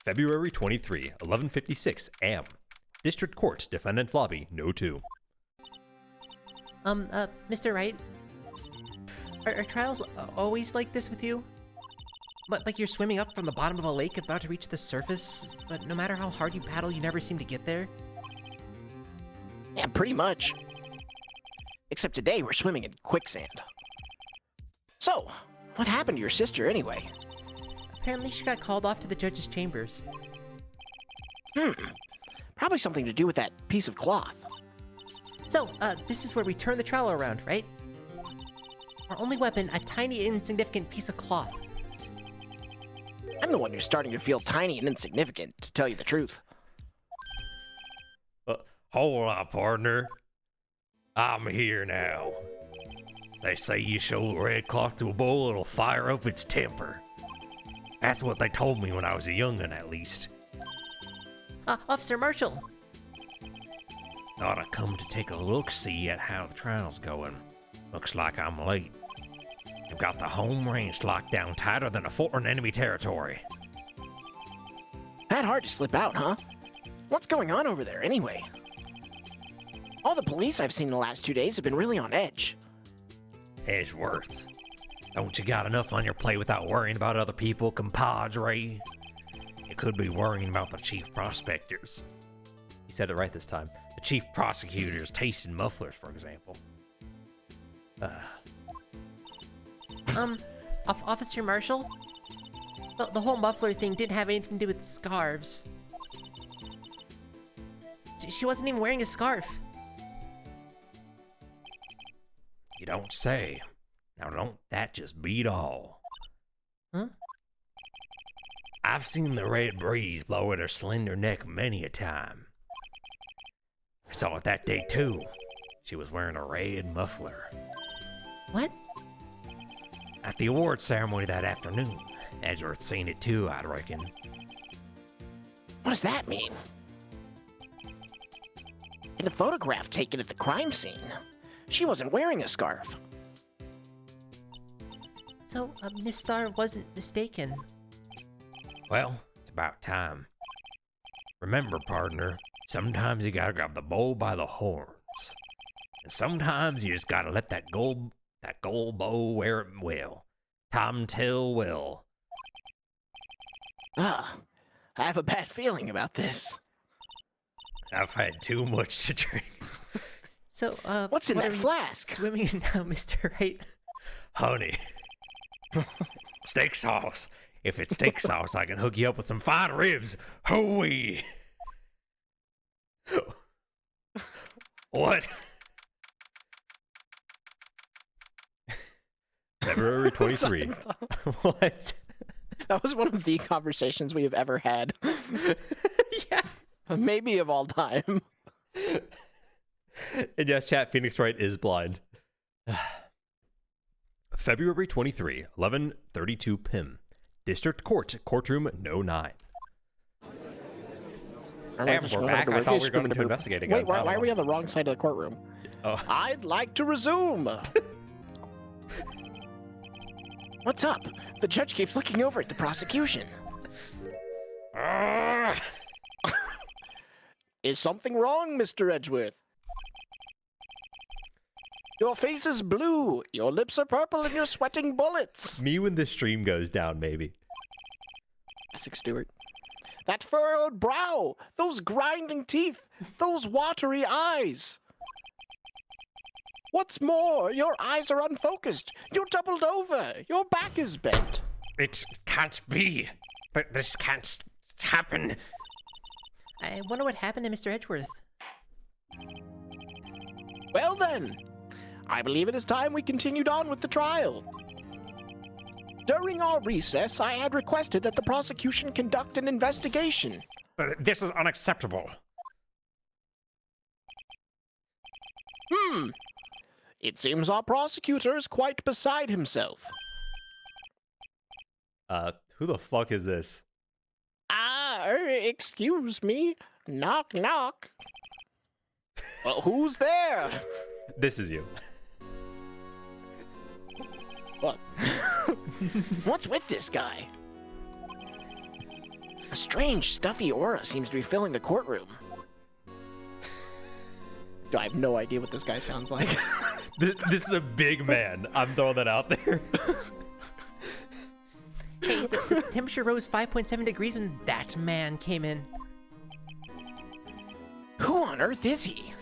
February 23, 11:56 a.m. District Court, Defendant Lobby, No. 2. Mr. Wright? Are trials always like this with you? But like you're swimming up from the bottom of a lake about to reach the surface, but no matter how hard you paddle, you never seem to get there? Yeah, pretty much. Except today we're swimming in quicksand. So, what happened to your sister anyway? Apparently she got called off to the judge's chambers. Probably something to do with that piece of cloth. So, this is where we turn the trial around, right? Our only weapon, a tiny, insignificant piece of cloth. I'm the one who's starting to feel tiny and insignificant, to tell you the truth. Hold up, partner. I'm here now. They say you show the red cloth to a bull, it'll fire up its temper. That's what they told me when I was a young'un, at least. Officer Marshall! Thought I'd come to take a look-see at how the trial's going. Looks like I'm late. I've got the home range locked down tighter than a fort in enemy territory. That hard to slip out, huh? What's going on over there, anyway? All the police I've seen the last 2 days have been really on edge. Edgeworth, don't you got enough on your plate without worrying about other people, compadre? You could be worrying about the chief prospectors. He said it right this time. The chief prosecutors tasting mufflers, for example. Officer Marshall? The whole muffler thing didn't have anything to do with scarves. She wasn't even wearing a scarf. You don't say. Now don't that just beat all? Huh? I've seen the red breeze blow at her slender neck many a time. I saw it that day too. She was wearing a red muffler. What? At the awards ceremony that afternoon. Edgeworth seen it too, I'd reckon. What does that mean? In the photograph taken at the crime scene, she wasn't wearing a scarf. So, Miss Starr wasn't mistaken. Well, it's about time. Remember, partner, sometimes you gotta grab the bull by the horns. And sometimes you just gotta let that gold bow wear it well. Time tell well. I have a bad feeling about this. I've had too much to drink. So, What's in what that are we flask? swimming in now, Mr. Wright? Honey. Steak sauce. If it's steak sauce, I can hook you up with some fine ribs. Hooey. What? February 23. What? That was one of the conversations we have ever had. Yeah. Maybe of all time. And yes, chat, Phoenix Wright is blind. February 23, 11:32 p.m. District Court, Courtroom No. 9. Damn, we're back. I thought we were going to investigate again. Wait, why are we on the wrong side of the courtroom? Oh. I'd like to resume. What's up? The judge keeps looking over at the prosecution. Is something wrong, Mr. Edgeworth? Your face is blue, your lips are purple, and you're sweating bullets. Me when the stream goes down, maybe. Classic Stewart. That furrowed brow, those grinding teeth, those watery eyes. What's more, your eyes are unfocused. You're doubled over. Your back is bent. It can't be. But this can't happen. I wonder what happened to Mr. Edgeworth. Well then, I believe it is time we continued on with the trial. During our recess, I had requested that the prosecution conduct an investigation. This is unacceptable. It seems our prosecutor is quite beside himself. Who the fuck is this? Excuse me. Knock, knock. Who's there? This is you. What? What's with this guy? A strange, stuffy aura seems to be filling the courtroom. I have no idea what this guy sounds like. This is a big man. I'm throwing that out there. Hey, the temperature rose 5.7 degrees when that man came in. Who on earth is he?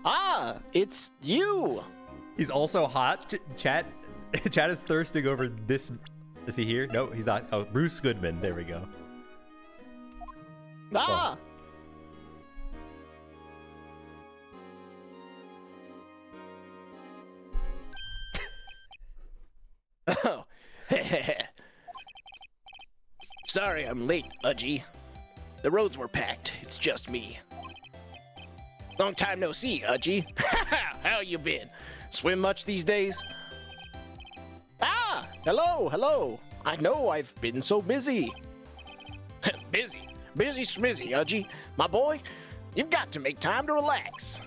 Ah, it's you! He's also hot. Chat is thirsting over this. Is he here? No, he's not. Oh, Bruce Goodman. There we go. Ah! Oh. Sorry I'm late, Udgy. The roads were packed. It's just me. Long time no see, Udgy. How you been? Swim much these days? Ah! Hello. I know I've been so busy. Busy smizzy, Udgy. My boy, you've got to make time to relax.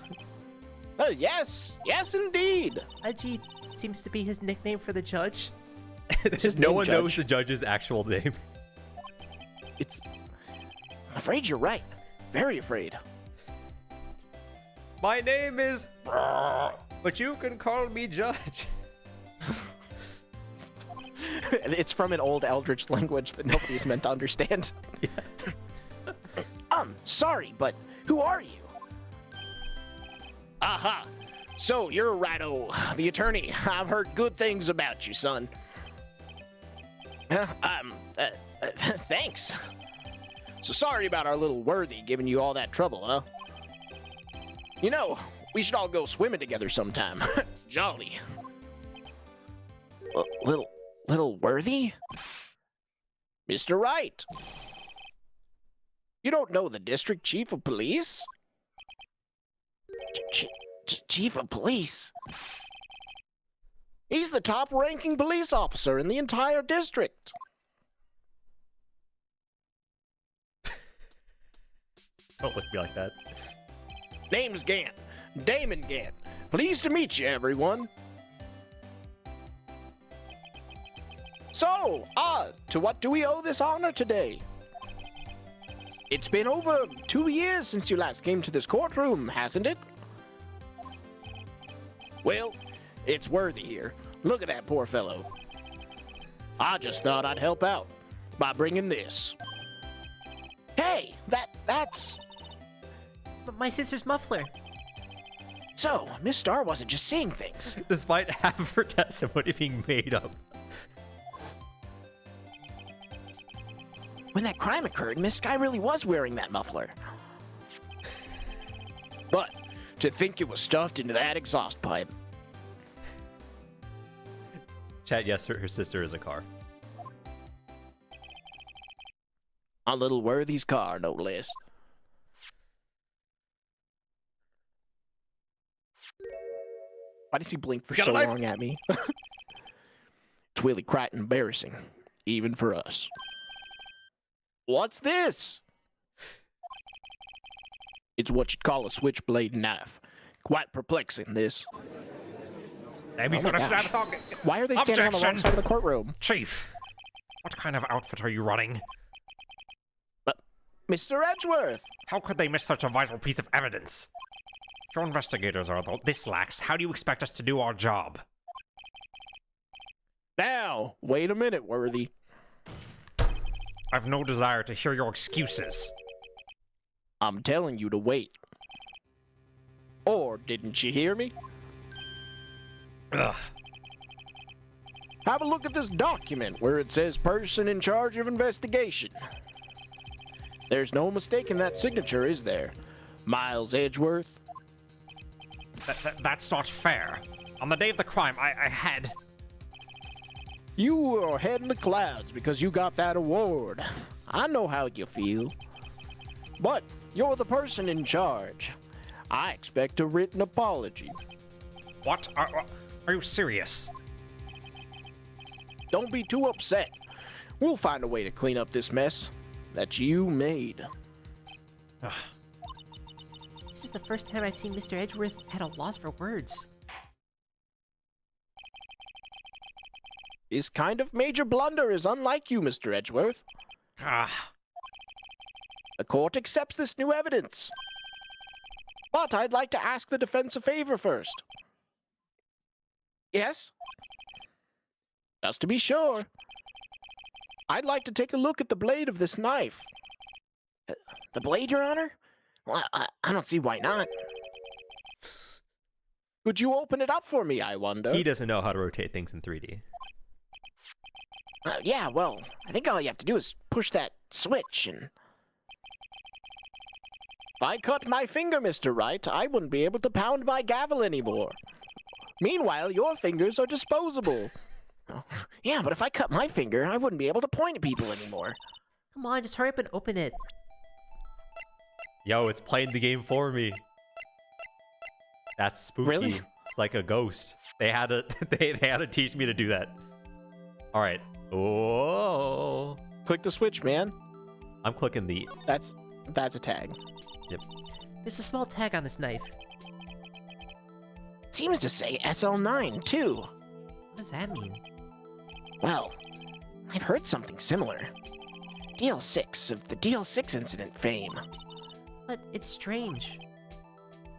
Yes indeed. Udgy seems to be his nickname for the judge. his No name, one Judge. knows the judge's actual name. I'm afraid you're right. Very afraid. My name is, but you can call me Judge. It's from an old Eldritch language that nobody's meant to understand. Sorry, but who are you? Aha! So you're Rado, the attorney. I've heard good things about you, son. Thanks. So sorry about our little worthy giving you all that trouble, huh? You know, we should all go swimming together sometime. Jolly. Little worthy? Mr. Wright. You don't know the district chief of police? Chief of police? He's the top-ranking police officer in the entire district. Don't look at me like that. Name's Gant. Damon Gant. Pleased to meet you, everyone. So, to what do we owe this honor today? It's been over 2 years since you last came to this courtroom, hasn't it? Well, it's Worthy here. Look at that poor fellow. I just thought I'd help out by bringing this. Hey, that's... But my sister's muffler. So, Miss Star wasn't just saying things. Despite half of her testimony being made up. When that crime occurred, Miss Sky really was wearing that muffler. But to think it was stuffed into that exhaust pipe. Chat, yes, her sister is a car. On little Worthy's car, no less. Why does he blink for He's got so a knife. long at me? It's really quite embarrassing, even for us. What's this? It's what you'd call a switchblade knife. Quite perplexing, this. Maybe he's Oh my gonna stab gosh. us all. Why are they standing on the wrong Objection. side of the courtroom? Chief, what kind of outfit are you running? Mr. Edgeworth! How could they miss such a vital piece of evidence? If your investigators are this lax, how do you expect us to do our job? Now, wait a minute, Worthy. I've no desire to hear your excuses. I'm telling you to wait. Or didn't you hear me? Ugh. Have a look at this document where it says person in charge of investigation. There's no mistaking that signature, is there? Miles Edgeworth? That's not fair. On the day of the crime, I had... You were head in the clouds because you got that award. I know how you feel. But you're the person in charge. I expect a written apology. What? Are you serious? Don't be too upset. We'll find a way to clean up this mess that you made. Ugh. This is the first time I've seen Mr. Edgeworth at a loss for words. This kind of major blunder is unlike you, Mr. Edgeworth. Ah, The court accepts this new evidence. But I'd like to ask the defense a favor first. Yes? Just to be sure. I'd like to take a look at the blade of this knife. The blade, Your Honor? Well, I don't see why not. Could you open it up for me, I wonder? He doesn't know how to rotate things in 3D. Yeah, well, I think all you have to do is push that switch and... If I cut my finger, Mr. Wright, I wouldn't be able to pound my gavel anymore. Meanwhile, your fingers are disposable. Oh, yeah, but if I cut my finger, I wouldn't be able to point at people anymore. Come on, just hurry up and open it. Yo, it's playing the game for me. That's spooky. Really? It's like a ghost. They had to they had to teach me to do that. All right. Oh. Click the switch, man. I'm clicking the That's a tag. There's a small tag on this knife. Seems to say SL9, too. What does that mean? Well, I've heard something similar. DL6 of the DL6 incident fame. But it's strange.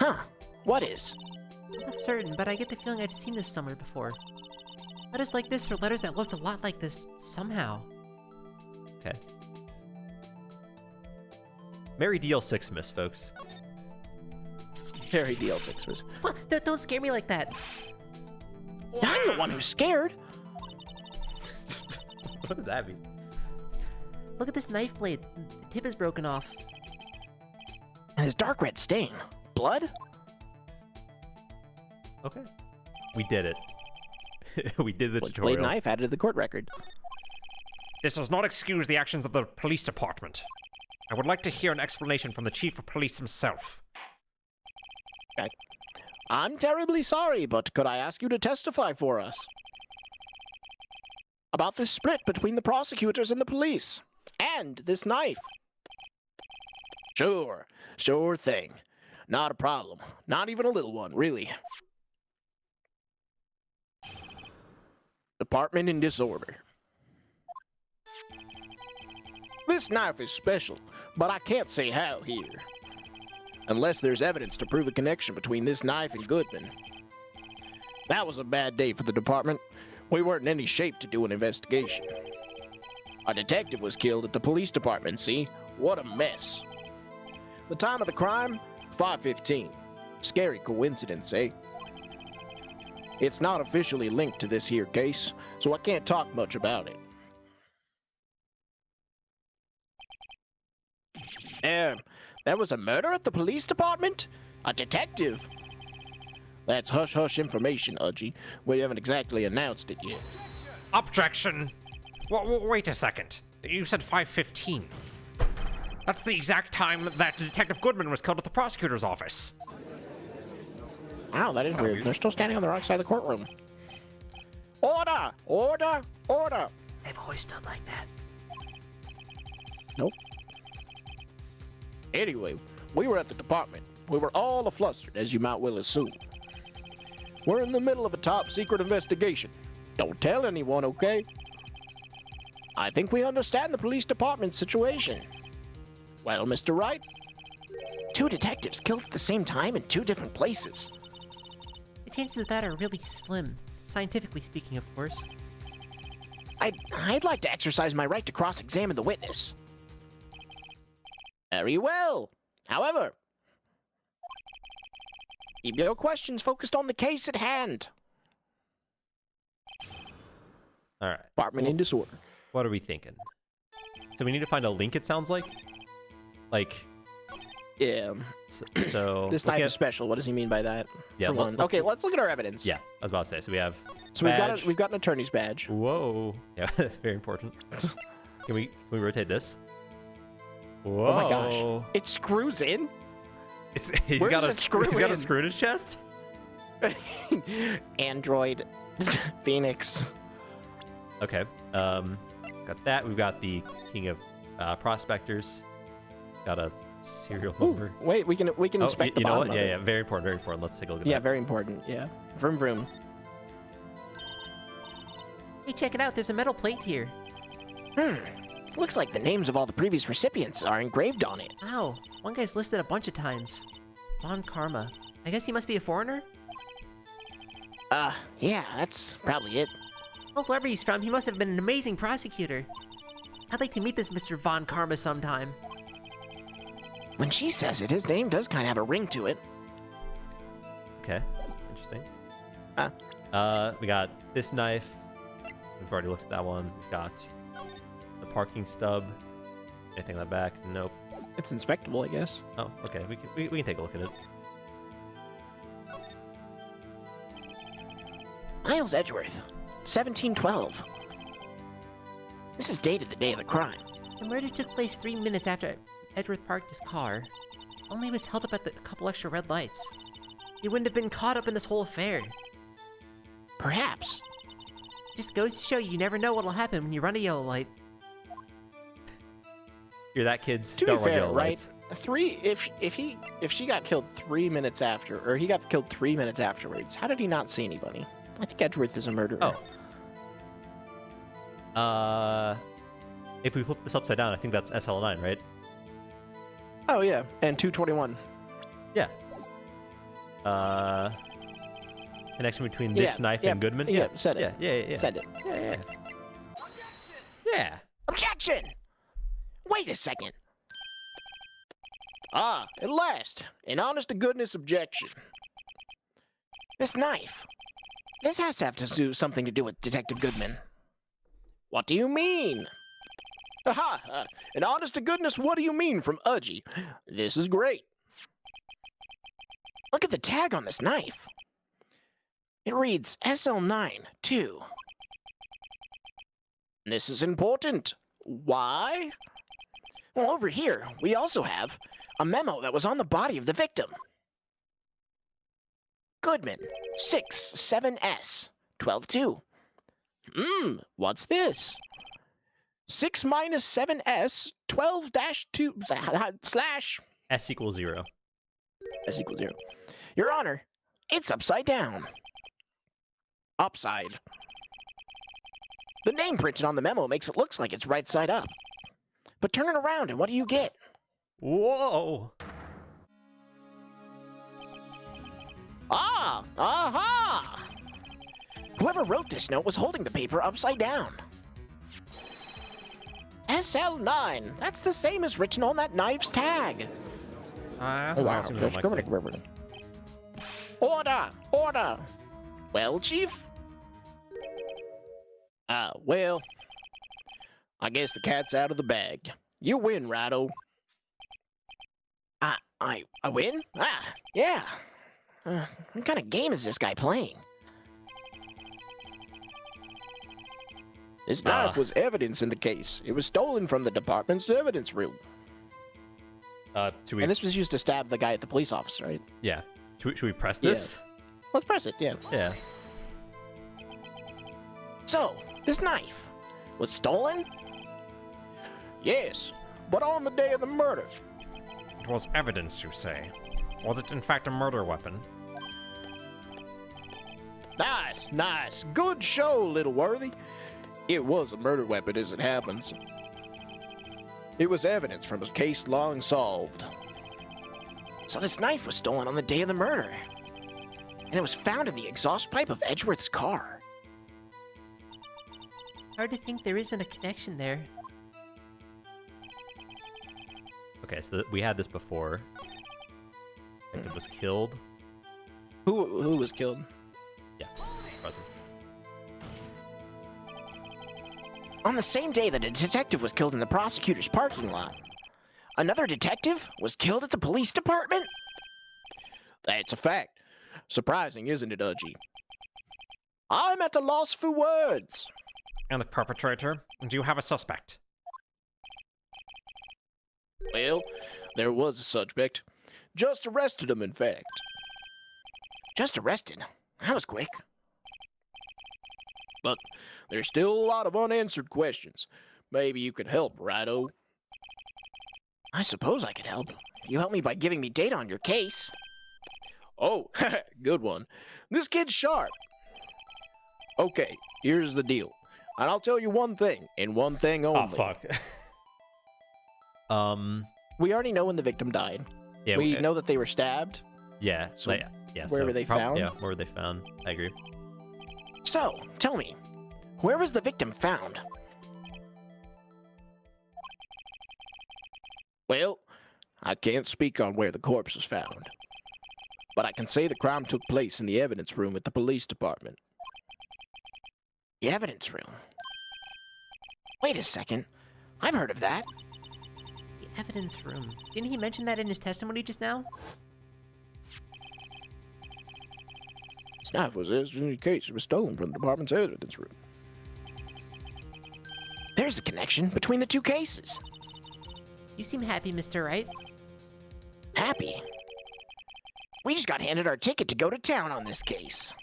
Huh, what is? I'm not certain, but I get the feeling I've seen this somewhere before. Letters like this or letters that looked a lot like this, somehow. Okay. Merry DL6 miss, folks. Harry DL6 was. What? Don't scare me like that. I'm the one who's scared. What does that mean? Look at this knife blade. The tip is broken off. And his dark red stain. Blood? Okay. We did it. We did the Blade tutorial. knife added to the court record. this does not excuse the actions of the police department. I would like to hear an explanation from the chief of police himself. I'm terribly sorry, but could I ask you to testify for us? About this split between the prosecutors and the police. And this knife. Sure thing. Not a problem. Not even a little one, really. Department in disorder. This knife is special, but I can't say how here. Unless there's evidence to prove a connection between this knife and Goodman. That was a bad day for the department. We weren't in any shape to do an investigation. A detective was killed at the police department, see? What a mess. The time of the crime? 5:15. Scary coincidence, eh? It's not officially linked to this here case, so I can't talk much about it. There was a murder at the police department? A detective? That's hush-hush information, Udgy. We haven't exactly announced it yet. Objection! Wait a second. You said 5:15. That's the exact time that Detective Goodman was killed at the prosecutor's office. Wow, that is weird. They're still standing on the wrong side of the courtroom. Order! Order! Order! They've always stood like that. Nope. Anyway, we were at the department. We were all aflustered, as you might well assume. We're in the middle of a top-secret investigation. Don't tell anyone, okay? I think we understand the police department's situation. Well, Mr. Wright? 2 detectives killed at the same time in 2 different places. The chances of that are really slim. Scientifically speaking, of course. I'd like to exercise my right to cross-examine the witness. Very well. However, keep your questions focused on the case at hand. All right. Department in disorder. What are we thinking? So we need to find a link, it sounds like? Like, Yeah. so This look knife at- is special. What does he mean by that? Yeah, For one. Okay, let's look at our evidence. Yeah, I was about to say. So we have So badge. we've got an attorney's badge. Whoa. Yeah, very important. Can we rotate this? Whoa. Oh my gosh. It screws in? He's Where got does a it screw he's got a in? screw in his chest? Android Phoenix. Okay. Got that. We've got the King of Prospectors. Got a serial Ooh, number. wait, we can Oh, inspect the you know bottom what? of Yeah, it. yeah. Very important, very important. Let's take a look at Yeah, that. very important. Yeah. Vroom vroom. Hey, check it out. There's a metal plate here. Looks like the names of all the previous recipients are engraved on it. Wow, one guy's listed a bunch of times. Von Karma. I guess he must be a foreigner? Yeah, that's probably it. Well, wherever he's from, he must have been an amazing prosecutor. I'd like to meet this Mr. Von Karma sometime. When she says it, his name does kind of have a ring to it. Okay, interesting. Huh? We got this knife. We've already looked at that one. We've got the parking stub. Anything on the back? Nope. It's inspectable, I guess. Oh, okay. We can take a look at it. Miles Edgeworth, 1712. This is dated the day of the crime. The murder took place 3 minutes after Edgeworth parked his car. Only he was held up at a couple extra red lights. He wouldn't have been caught up in this whole affair. Perhaps. Just goes to show you never know what'll happen when you run a yellow light. You're that, kids. To Don't be run fair, yellow right? lights. If she got killed 3 minutes after, or he got killed 3 minutes afterwards, how did he not see anybody? I think Edgeworth is a murderer. Oh. If we flip this upside down, I think that's SL9, right? Oh yeah, and 221. Yeah. Connection between this knife and Goodman? Yeah, said it. Yeah. Said it. Yeah. Yeah. Objection! Wait a second. Ah, at last, an honest-to-goodness objection. This knife. This has to have something to do with Detective Goodman. What do you mean? Aha! An honest-to-goodness what do you mean from Udgy. This is great. Look at the tag on this knife. It reads SL9 2. This is important. Why? Well, over here, we also have a memo that was on the body of the victim. Goodman, 67S, 122. What's this? 6 minus 7S, 12-2 slash S equals 0. S equals 0. Your Honor, it's upside down. Upside. The name printed on the memo makes it look like it's right side up. But turn it around and what do you get? Whoa! Ah! Aha! Whoever wrote this note was holding the paper upside down. SL9. That's the same as written on that knife's tag. Order! Order! Well, Chief? Well, I guess the cat's out of the bag. You win, Rado. I win? Yeah. What kind of game is this guy playing? This knife was evidence in the case. It was stolen from the department's evidence room. Should we? And this was used to stab the guy at the police office, right? Yeah. Should we press this? Let's press it, yeah. Yeah. So, this knife was stolen? Yes, but on the day of the murder. It was evidence, you say. Was it in fact a murder weapon? Nice, nice. Good show, Little Worthy. It was a murder weapon as it happens. It was evidence from a case long solved. So this knife was stolen on the day of the murder. And it was found in the exhaust pipe of Edgeworth's car. Hard to think there isn't a connection there. Okay, so we had this before. Detective was killed. Who was killed? Yeah, present. On the same day that a detective was killed in the prosecutor's parking lot, another detective was killed at the police department? That's a fact. Surprising, isn't it, Udgy? I'm at a loss for words. And the perpetrator? Do you have a suspect? Well, there was a suspect. Just arrested him, in fact. Just arrested? That was quick. But there's still a lot of unanswered questions. Maybe you could help, Rado. I suppose I could help. You help me by giving me data on your case. Oh, good one. This kid's sharp. Okay, here's the deal. And I'll tell you one thing, and one thing Oh only. fuck. We already know when the victim died. Yeah. We know that they were stabbed. Yeah. So like, yeah. where so were they found? Yeah. Where were they found? I agree. So, tell me, where was the victim found? Well, I can't speak on where the corpse was found. But I can say the crime took place in the evidence room at the police department. The evidence room? Wait a second. I've heard of that. The evidence room. Didn't he mention that in his testimony just now? This knife was used in the case. It was stolen from the department's evidence room. There's the connection between the two cases. You seem happy, Mr. Wright. Happy? We just got handed our ticket to go to town on this case.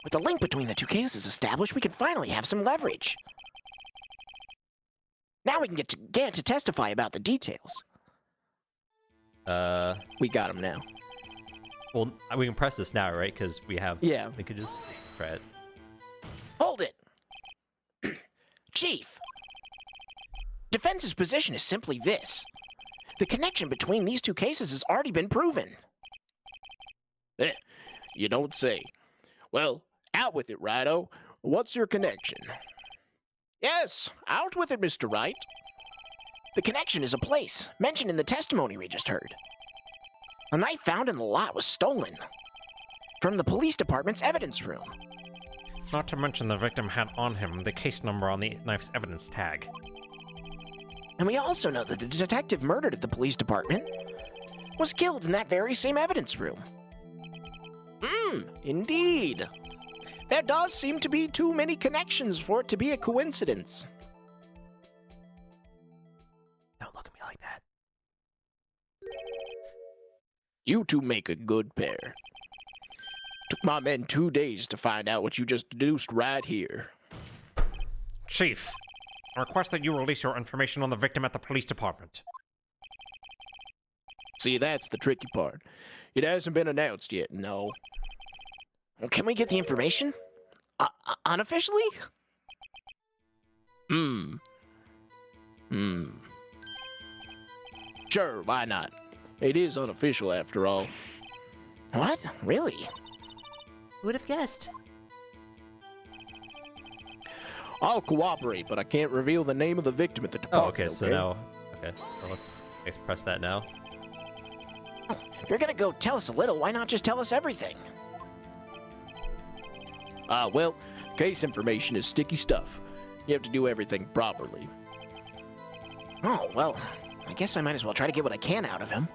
With the link between the two cases established, we can finally have some leverage. Now we can get to testify about the details. We got him now. Well, we can press this now, right? Because we have. Yeah. We could just try it. Hold it! Chief! Defense's position is simply this. The connection between these two cases has already been proven. You don't say. Well, out with it, Righto. What's your connection? Yes, out with it, Mr. Wright. The connection is a place mentioned in the testimony we just heard. The knife found in the lot was stolen from the police department's evidence room. Not to mention the victim had on him the case number on the knife's evidence tag. And we also know that the detective murdered at the police department was killed in that very same evidence room. Indeed. There does seem to be too many connections for it to be a coincidence. Don't look at me like that. You two make a good pair. Took my men 2 days to find out what you just deduced right here. Chief, I request that you release your information on the victim at the police department. See, that's the tricky part. It hasn't been announced yet, no. Well, can we get the information? Unofficially? Sure, why not? It is unofficial after all. What? Really? Who would have guessed? I'll cooperate, but I can't reveal the name of the victim at the Oh, department. okay. So now. Okay. So let's press that now. You're gonna go tell us a little, why not just tell us everything? Well, case information is sticky stuff. You have to do everything properly. Oh, well, I guess I might as well try to get what I can out of him.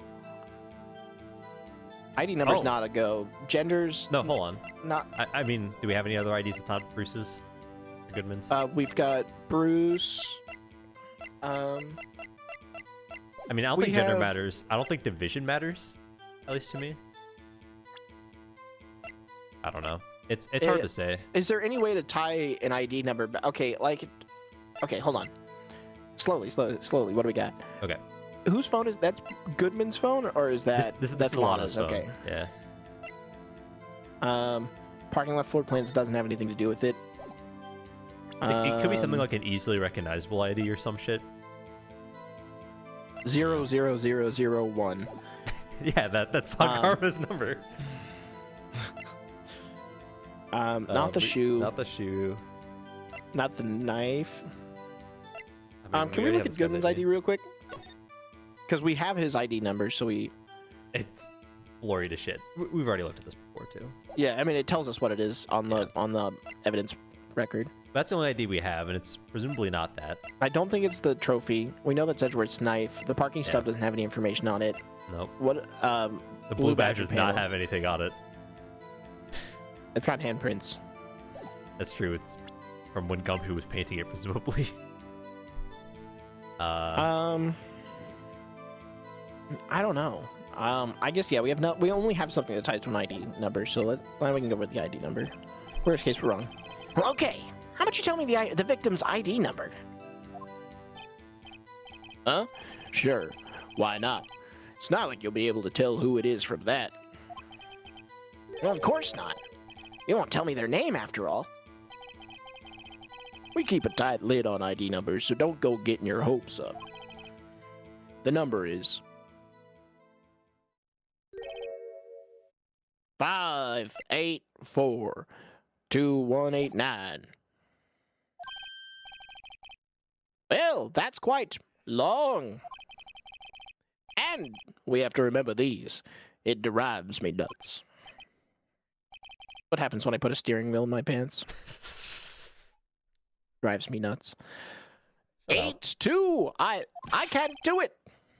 ID number's Oh. not a go. Genders, No, hold on. not. I mean, do we have any other IDs that's not Bruce's? Or Goodman's? We've got Bruce. I mean, I don't we think gender have- matters. I don't think division matters, at least to me. I don't know. It's hard to say. Is there any way to tie an ID number? Okay, okay, hold on. Slowly. What do we got? Okay. Whose phone is that's Goodman's phone, or is that This that's is Lana's phone. Okay. Yeah. Parking lot floor plans doesn't have anything to do with it. It could be something like an easily recognizable ID or some shit. 00001. Yeah, that's Von Karma's number. Not the shoe. Not the shoe. Not the knife. I mean, Can we already look have at this guy's Goodman's ID real quick? Because we have his ID number, so we. It's blurry to shit. We've already looked at this before too. Yeah, I mean it tells us what it is on the evidence record. That's the only ID we have, and it's presumably not that. I don't think it's the trophy. We know that's Edgeworth's knife. The parking stub doesn't have any information on it. Nope. What? The blue badge Badger does not panel. have anything on it. It's got handprints. That's true. It's from when Gumshoe was painting it, presumably. I don't know. I guess yeah. We only have something that ties to an ID number, so we can go with the ID number. Worst case, we're wrong. Well, okay. How about you tell me the victim's ID number? Huh? Sure. Why not? It's not like you'll be able to tell who it is from that. Well, of course not. You won't tell me their name after all. We keep a tight lid on ID numbers, so don't go getting your hopes up. The number is 5842189. Well, that's quite long. And we have to remember these. It drives me nuts. What happens when I put a steering wheel in my pants? Drives me nuts. Shut up. 82. I can't do it.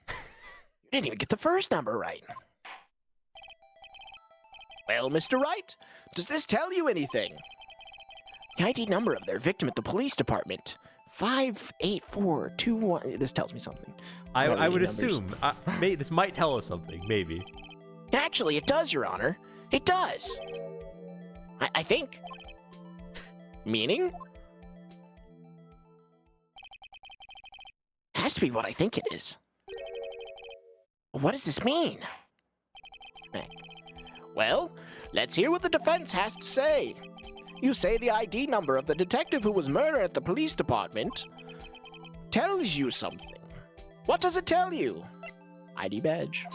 You didn't even get the first number right. Well, Mr. Wright, does this tell you anything? The ID number of their victim at the police department. 58421. This tells me something. I Not would any numbers. assume. This might tell us something, maybe. Actually, it does, Your Honor. It does. I think. Meaning? Has to be what I think it is. What does this mean? Well, let's hear what the defense has to say. You say the ID number of the detective who was murdered at the police department tells you something. What does it tell you? ID badge.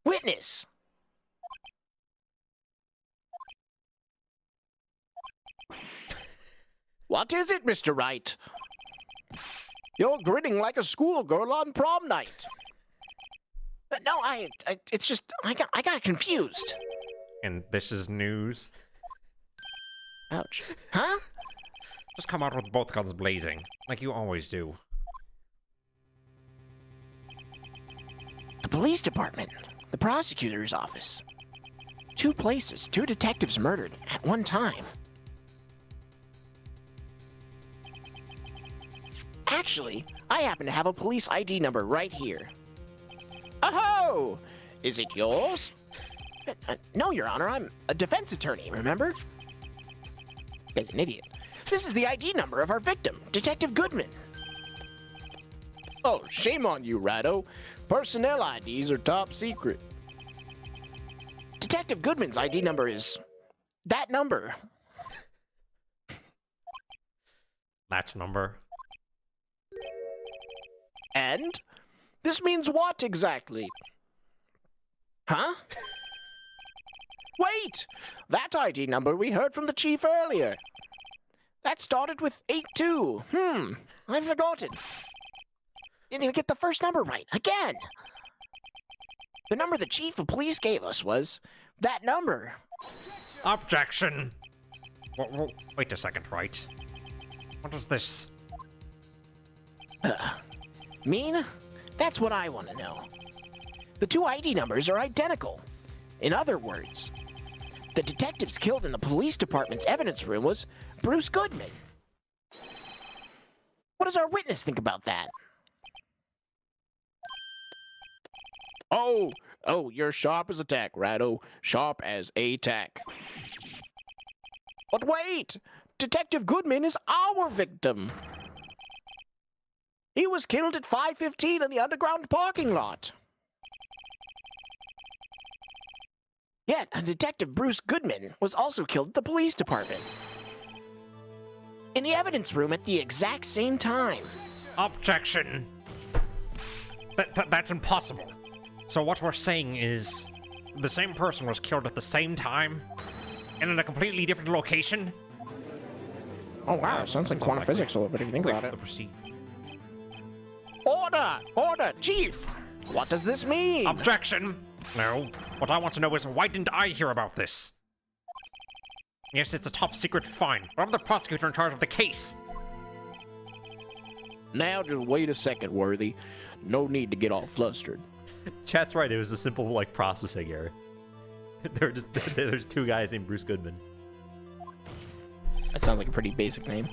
Witness. What is it, Mr. Wright? You're grinning like a schoolgirl on prom night. No, it's just, I got confused. And this is news. Ouch. Huh? Just come out with both guns blazing, like you always do. The police department. The prosecutor's office. 2 places, 2 detectives murdered at one time. Actually, I happen to have a police ID number right here. Oh! Is it yours? No, Your Honor, I'm a defense attorney, remember? Guy's an idiot. This is the ID number of our victim, Detective Goodman. Oh, shame on you, Rado. Personnel IDs are top secret. Detective Goodman's ID number is that number. Match number. And? This means what exactly? Huh? Wait! That ID number we heard from the chief earlier. That started with 82. I've forgotten. Didn't even get the first number right. Again! The number the chief of police gave us was that number. Objection! Wait a second, right? What is this? Mean? That's what I want to know. The 2 ID numbers are identical. In other words, the detectives killed in the police department's evidence room was Bruce Goodman. What does our witness think about that? Oh, you're sharp as a tack, Rado. Sharp as a tack. But wait! Detective Goodman is our victim. He was killed at 5:15 in the underground parking lot. Yet, a Detective Bruce Goodman was also killed at the police department. In the evidence room at the exact same time. Objection! That's impossible. So what we're saying is, the same person was killed at the same time, and in a completely different location? Oh wow, sounds like quantum physics a little bit if you think about it. The proceed. Order, Chief! What does this mean? Objection! No. What I want to know is, why didn't I hear about this? Yes, it's a top secret, fine, but I'm the prosecutor in charge of the case. Now just wait a second, Worthy. No need to get all flustered. Chat's right. It was a simple like processing error. There's 2 guys named Bruce Goodman. That sounds like a pretty basic name.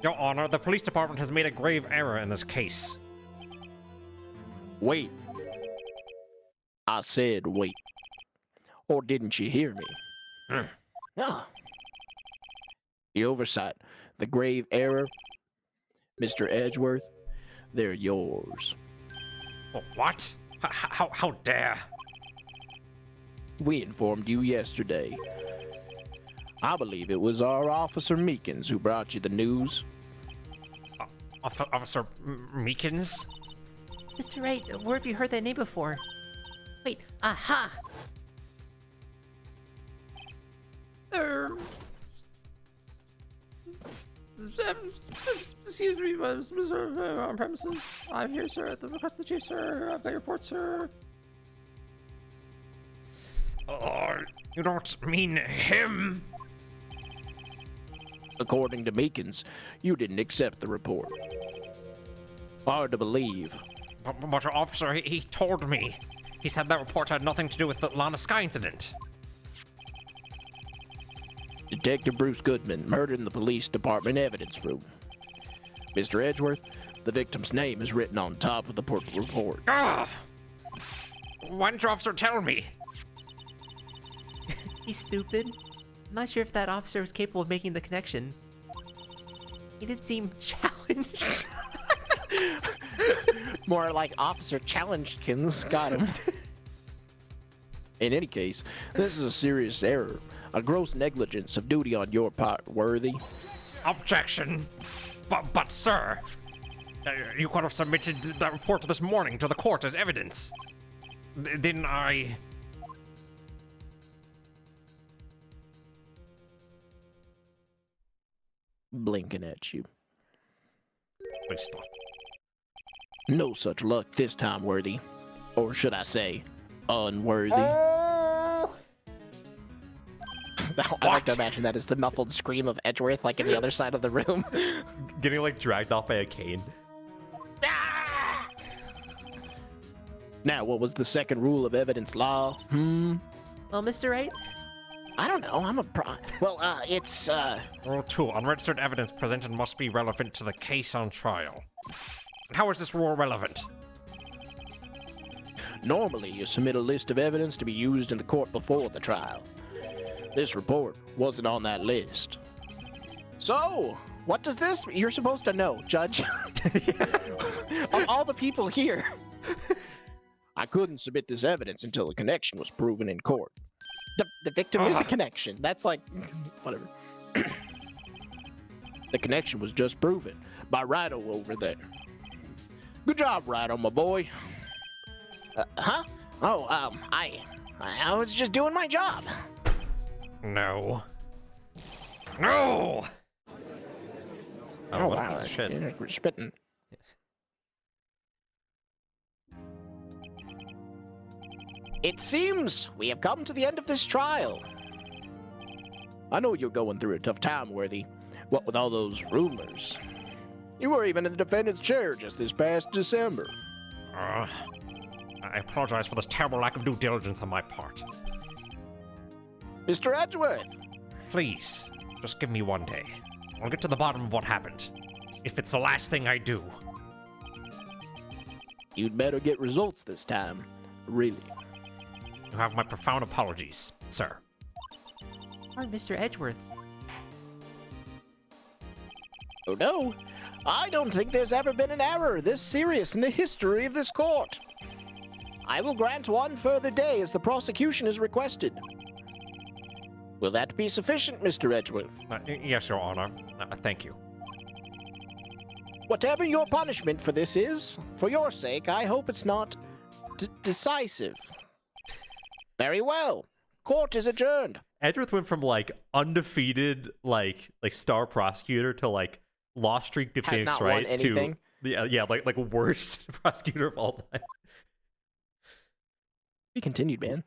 Your Honor, the police department has made a grave error in this case. Wait. I said wait. Or didn't you hear me? Hmm. Ah. The oversight, the grave error, Mr. Edgeworth, they're yours. What? How dare? We informed you yesterday. I believe it was our Officer Meekins who brought you the news. Officer Meekins? Mr. Wright, where have you heard that name before? Wait, aha! Excuse me, Mr. On premises. I'm here, sir, at the request of the chief, sir. I've got your report, sir. Oh, you don't mean him? According to Meekins, you didn't accept the report. Hard to believe. But officer, he told me. He said that report had nothing to do with the Lana Sky incident. Detective Bruce Goodman murdered in the police department evidence room. Mr. Edgeworth, the victim's name is written on top of the report. Ah! Why didn't your officer tell me? He's stupid. I'm not sure if that officer was capable of making the connection. He did seem challenged. More like Officer Challengekins got him. In any case, this is a serious error. A gross negligence of duty on your part, Worthy. Objection. But sir, you could have submitted that report this morning to the court as evidence. Then I... Blinking at you. Please stop. No such luck this time, Worthy. Or should I say, unworthy. I like to imagine that as the muffled scream of Edgeworth, like in the other side of the room. Getting like dragged off by a cane. Now, what was the second rule of evidence law? Well, Mr. Wright, I don't know. I'm a it's Rule 2. Unregistered evidence presented must be relevant to the case on trial. How is this rule relevant? normally you submit a list of evidence to be used in the court before the trial. This report wasn't on that list. So, what does this... You're supposed to know, Judge. Of all the people here. I couldn't submit this evidence until the connection was proven in court. The victim is a connection. That's like... whatever. The connection was just proven by Rido over there. Good job, Rido, my boy. Huh? Oh, I was just doing my job. No. No! Oh, what a wow. piece of shit. Yeah, we're spitting. It seems we have come to the end of this trial. I know you're going through a tough time, Worthy. What with all those rumors. You were even in the defendant's chair just this past December. I apologize for this terrible lack of due diligence on my part. Mr. Edgeworth! Please, just give me one day. I'll get to the bottom of what happened. If it's the last thing I do. You'd better get results this time. Really. You have my profound apologies, sir. Or Mr. Edgeworth. Oh no, I don't think there's ever been an error this serious in the history of this court. I will grant one further day as the prosecution is requested. Will that be sufficient, Mr. Edgeworth? Yes, Your Honor. Thank you. Whatever your punishment for this is, for your sake, I hope it's not decisive. Very well. Court is adjourned. Edgeworth went from like undefeated, like star prosecutor to like lost streak to Has Phoenix not won Wright anything. to yeah, like worst prosecutor of all time. Be continued, man.